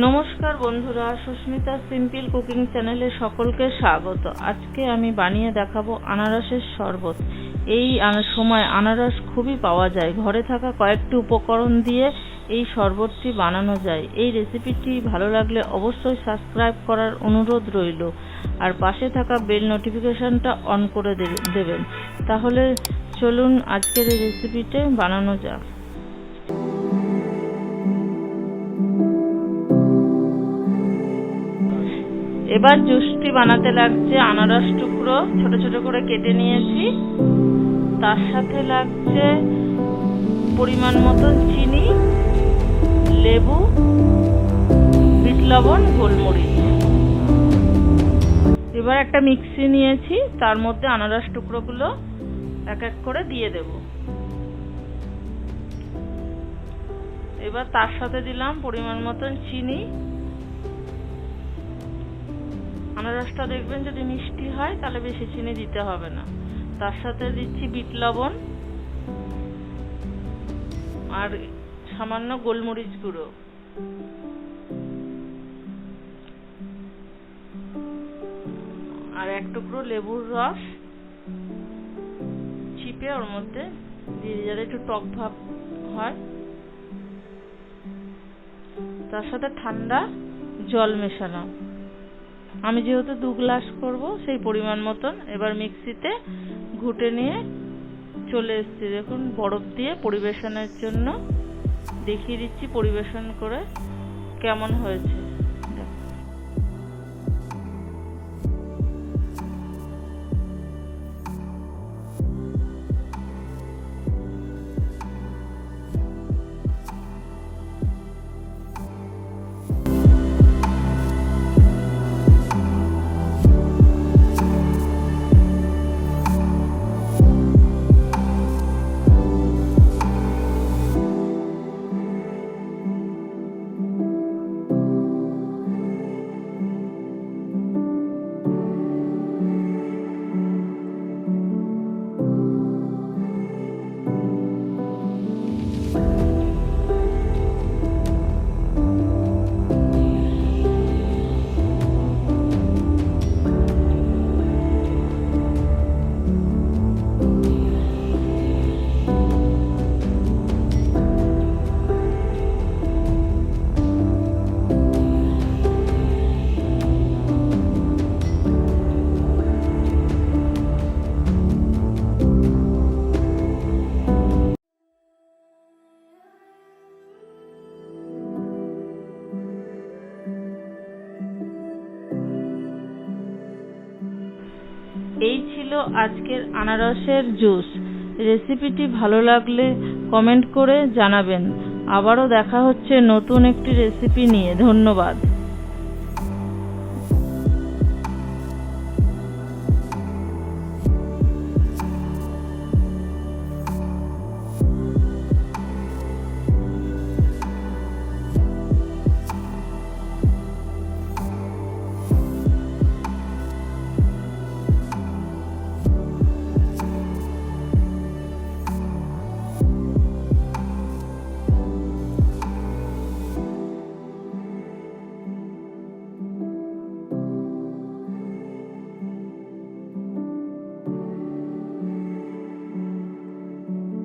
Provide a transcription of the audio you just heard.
নমস্কার বন্ধুরা, Susmita simple cooking চ্যানেলে সকলকে স্বাগত। আজকে আমি বানিয়ে দেখাবো আনারসের শরবত। এই সময় আনারস খুবই পাওয়া যায়। ঘরে থাকা কয়েকটি উপকরণ দিয়ে এই শরবতটি বানানো যায়। এই রেসিপিটি ভালো লাগলে অবশ্যই সাবস্ক্রাইব করার অনুরোধ রইল, আর পাশে থাকা বেল নোটিফিকেশনটা অন করে দেবেন। তাহলে চলুন আজকের এই রেসিপিটা বানানো যাক। এবার জুসটি বানাতে লাগছে আনারস টুকরো ছোট ছোট করে কেটে নিয়েছি, তার সাথে লাগছে পরিমাণ মতো চিনি, লেবু, বিট লবণ, গোলমরিচ। এবার একটা মিক্সি নিয়েছি, তার মধ্যে আনারস টুকরোগুলো এক এক করে দিয়ে দেব। এবার তার সাথে দিলাম পরিমাণ মতন চিনি। আনারসটা দেখবেন যদি মিষ্টি হয় তাহলে বেশি চিনি দিতে হবে না। তার সাথে দিচ্ছি বিট লবণ আর সামান্য গোলমরিচ গুঁড়ো। আর এক টুকরো লেবুর রস চিপে ওর মধ্যে দিয়ে যাতে একটু টক ভাব হয়। তার সাথে ঠান্ডা জল মেশালাম। আমি যেহেতু 2 গ্লাস করব সেই পরিমাণ মতন। এবার মিক্সিতে ঘুটে নিয়ে চলে এসেছি। দেখুন বরফ দিয়ে পরিবেশনের জন্য দেখিয়ে দিচ্ছি পরিবেশন করে কেমন হয়েছে। এই ছিল আজকের আনারসের জুস। রেসিপিটি ভালো লাগলে কমেন্ট করে জানাবেন। আবারও দেখা হচ্ছে নতুন একটি রেসিপি নিয়ে। ধন্যবাদ।